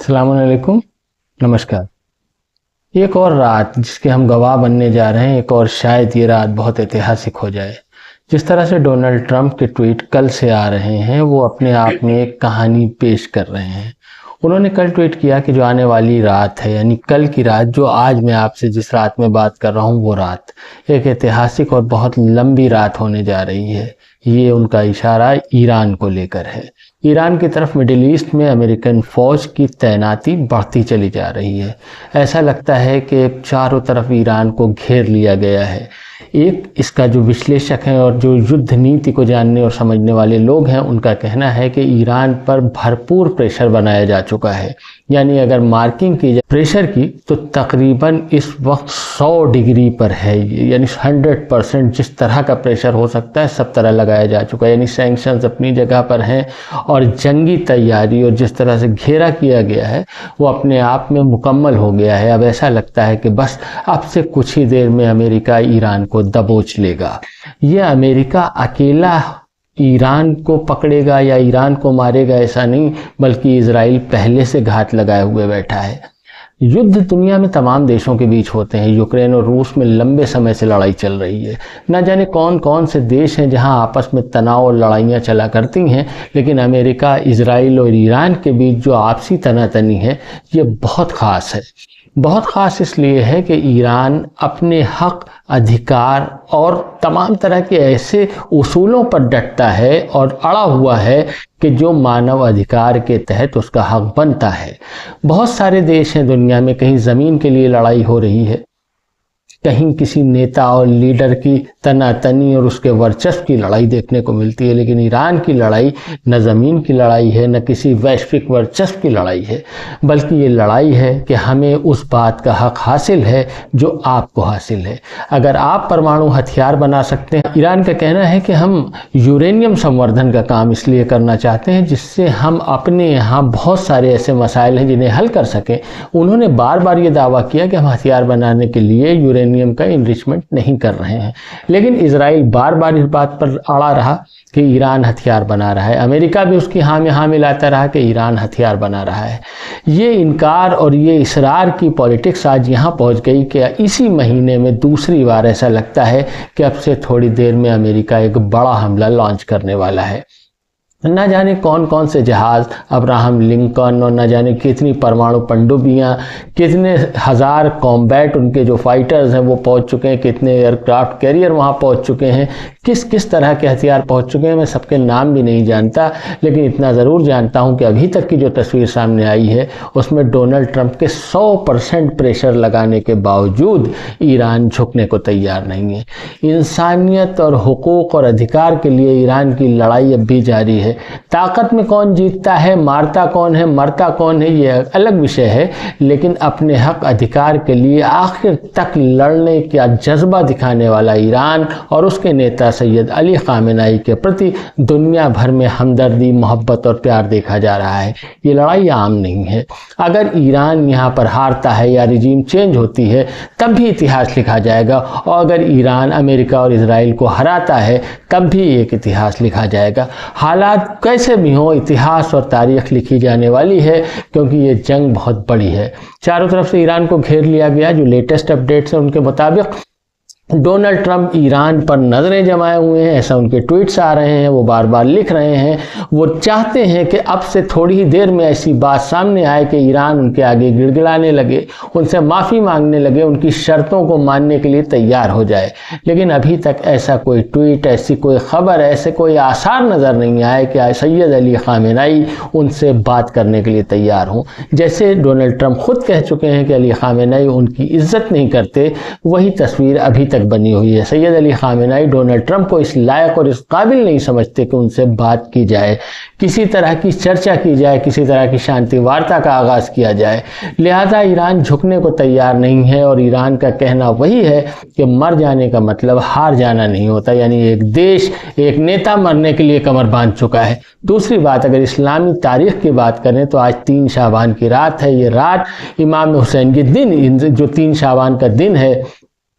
अस्सलामुअलैकुम। नमस्कार। एक और रात जिसके हम गवाह बनने जा रहे हैं, एक और शायद ये रात बहुत ऐतिहासिक हो जाए। जिस तरह से डोनाल्ड ट्रंप के ट्वीट कल से आ रहे हैं, वो अपने आप में एक कहानी पेश कर रहे हैं। उन्होंने कल ट्वीट किया कि जो आने वाली रात है, यानी कल की रात, जो आज मैं आपसे जिस रात में बात कर रहा हूँ, वो रात एक ऐतिहासिक और बहुत लंबी रात होने जा रही है। ये उनका इशारा ईरान को लेकर है। ईरान की तरफ मिडिल ईस्ट में अमेरिकन फ़ौज की तैनाती बढ़ती चली जा रही है। ऐसा लगता है कि चारों तरफ ईरान को घेर लिया गया है। एक इसका जो विश्लेषक हैं और जो युद्ध नीति को जानने और समझने वाले लोग हैं, उनका कहना है कि ईरान पर भरपूर प्रेशर बनाया जा चुका है। यानी अगर मार्किंग की जाए प्रेशर की, तो तकरीबन इस वक्त 100 डिग्री पर है। यानी 100% जिस तरह का प्रेशर हो सकता है सब तरह लगाया जा चुका है। यानी सैंक्शंस अपनी जगह पर हैं और जंगी तैयारी और जिस तरह से घेरा किया गया है वो अपने आप में मुकम्मल हो गया है। अब ऐसा लगता है कि बस अब से कुछ ही देर में अमेरिका ईरान को दबोच लेगा। ये अमेरिका अकेला ईरान को पकड़ेगा या ईरान को मारेगा ऐसा नहीं, बल्कि इजराइल पहले से घात लगाए हुए बैठा है। युद्ध दुनिया में तमाम देशों के बीच होते हैं। यूक्रेन और रूस में लंबे समय से लड़ाई चल रही है। न जाने कौन कौन से देश हैं जहां आपस में तनाव और लड़ाइयां चला करती हैं, लेकिन अमेरिका, इजराइल और ईरान के बीच जो आपसी तनातनी है ये बहुत ख़ास है। बहुत ख़ास इसलिए है कि ईरान अपने हक, अधिकार और तमाम तरह के ऐसे उसूलों पर डटता है और अड़ा हुआ है कि जो मानव अधिकार के तहत उसका हक बनता है। बहुत सारे देश हैं दुनिया में, कहीं ज़मीन के लिए लड़ाई हो रही है, कहीं किसी नेता और लीडर की तनातनी और उसके वर्चस्व की लड़ाई देखने को मिलती है। लेकिन ईरान की लड़ाई न ज़मीन की लड़ाई है, न किसी वैश्विक वर्चस्व की लड़ाई है, बल्कि ये लड़ाई है कि हमें उस बात का हक हासिल है जो आपको हासिल है। अगर आप परमाणु हथियार बना सकते हैं, ईरान का कहना है कि हम यूरेनियम संवर्धन का काम इसलिए करना चाहते हैं जिससे हम अपने यहाँ बहुत सारे ऐसे मसाइल हैं जिन्हें हल कर सकें। उन्होंने बार बार ये दावा किया कि हम हथियार बनाने के लिए यूरेनियम का इनरिचमेंट नहीं कर रहे हैं, लेकिन इजराइल बार बार इस बात पर अड़ा रहा कि ईरान हथियार बना रहा है। अमेरिका भी उसकी हाँ में हाँ मिलाता रहा कि ईरान हथियार बना रहा है। ये इनकार और ये इसरार की पॉलिटिक्स आज यहाँ पहुँच गई कि इसी महीने में दूसरी बार ऐसा लगता है कि अब से थोड़ी देर में अमेरिका एक बड़ा हमला लॉन्च करने वाला है। न जाने कौन कौन से जहाज़, अब्राहम लिंकन और न जाने कितनी परमाणु पनडुब्बियाँ, कितने हज़ार कॉम्बैट उनके जो फाइटर्स हैं वो पहुंच चुके हैं, कितने एयरक्राफ्ट कैरियर वहां पहुंच चुके हैं, किस किस तरह के हथियार पहुंच चुके हैं। मैं सबके नाम भी नहीं जानता, लेकिन इतना ज़रूर जानता हूं कि अभी तक की जो तस्वीर सामने आई है उसमें डोनाल्ड ट्रंप के 100% प्रेशर लगाने के बावजूद ईरान झुकने को तैयार नहीं है। इंसानियत और हुकूक और अधिकार के लिए ईरान की लड़ाई अब भी जारी है। ताकत में कौन जीतता है, मारता कौन है, मरता कौन है, ये अलग विषय है, लेकिन अपने हक अधिकार के लिए आखिर तक लड़ने का जज्बा दिखाने वाला ईरान और उसके नेता सैयद अली खामेनेई के प्रति दुनिया भर में हमदर्दी, मोहब्बत और प्यार देखा जा रहा है। ये लड़ाई आम नहीं है। अगर ईरान यहाँ पर हारता है या रिजीम चेंज होती है तब भी इतिहास लिखा जाएगा, और अगर ईरान अमेरिका और इजराइल को हराता है तब भी एक इतिहास लिखा जाएगा। हालात कैसे भी हो, इतिहास और तारीख लिखी जाने वाली है, क्योंकि ये जंग बहुत बड़ी है। चारों तरफ से ईरान को घेर लिया गया। जो लेटेस्ट अपडेट्स हैं उनके मुताबिक डोनाल्ड ट्रंप ईरान पर नज़रें जमाए हुए हैं, ऐसा उनके ट्वीट्स आ रहे हैं। वो बार बार लिख रहे हैं, वो चाहते हैं कि अब से थोड़ी ही देर में ऐसी बात सामने आए कि ईरान उनके आगे गिड़गिड़ाने लगे, उनसे माफ़ी मांगने लगे, उनकी शर्तों को मानने के लिए तैयार हो जाए। लेकिन अभी तक ऐसा कोई ट्वीट, ऐसी कोई खबर, ऐसे कोई आसार नज़र नहीं आए कि सैयद अली खामेनेई उनसे बात करने के लिए तैयार हों। जैसे डोनाल्ड ट्रंप खुद कह चुके हैं कि अली खामेनेई उनकी इज्जत नहीं करते, वही तस्वीर अभी तक बनी हुई है। Syed Ali Khamenei Donald Trump को इस लायक और इस काबिल नहीं समझते कि उनसे बात की जाए, किसी तरह की चर्चा की जाए, किसी तरह की शांति वार्ता का आगाज़ किया जाए। लिहाजा ईरान झुकने को तैयार नहीं है, और ईरान का कहना वही है कि मर जाने का मतलब हार जाना नहीं होता। यानी एक देश, एक नेता मरने के लिए कमर बांध चुका है। दूसरी बात, अगर इस्लामी तारीख की बात करें तो आज 3 शाबान की रात है। ये रात इमाम हुसैन के दिन, जो 3 शाबान का दिन है,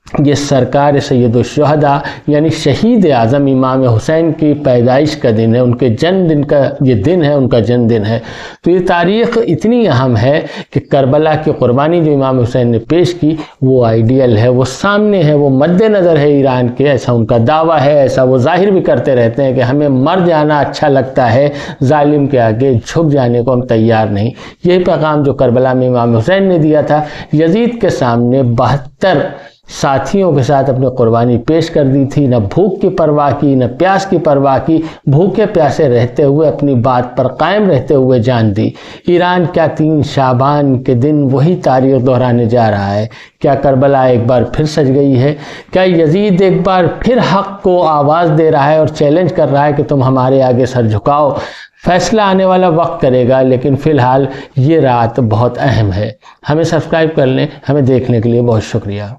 ये सरकार सैयदुश्शुहदा यानी शहीद आज़म इमाम हुसैन की पैदाइश का दिन है, उनके जन्मदिन का ये दिन है, उनका जन्मदिन है। तो ये तारीख़ इतनी अहम है कि करबला की क़ुरबानी जो इमाम हुसैन ने पेश की वो आइडियल है, वो सामने है, वो मद्देनज़र है ईरान के, ऐसा उनका दावा है, ऐसा वो जाहिर भी करते रहते हैं कि हमें मर जाना अच्छा लगता है, जालिम के आगे झुक जाने को हम तैयार नहीं। यही पैगाम जो करबला में इमाम हुसैन ने दिया था, यजीद के सामने 72 साथियों के साथ अपनी कुर्बानी पेश कर दी थी, न भूख की परवाह की, न प्यास की परवाह की, भूखे प्यासे रहते हुए अपनी बात पर कायम रहते हुए जान दी। ईरान क्या 3 शाबान के दिन वही तारीख़ दोहराने जा रहा है? क्या करबला एक बार फिर सज गई है? क्या यजीद एक बार फिर हक़ को आवाज़ दे रहा है और चैलेंज कर रहा है कि तुम हमारे आगे सर झुकाओ? फैसला आने वाला वक्त करेगा, लेकिन फ़िलहाल ये रात बहुत अहम है। हमें सब्सक्राइब कर लें। हमें देखने के लिए बहुत शुक्रिया।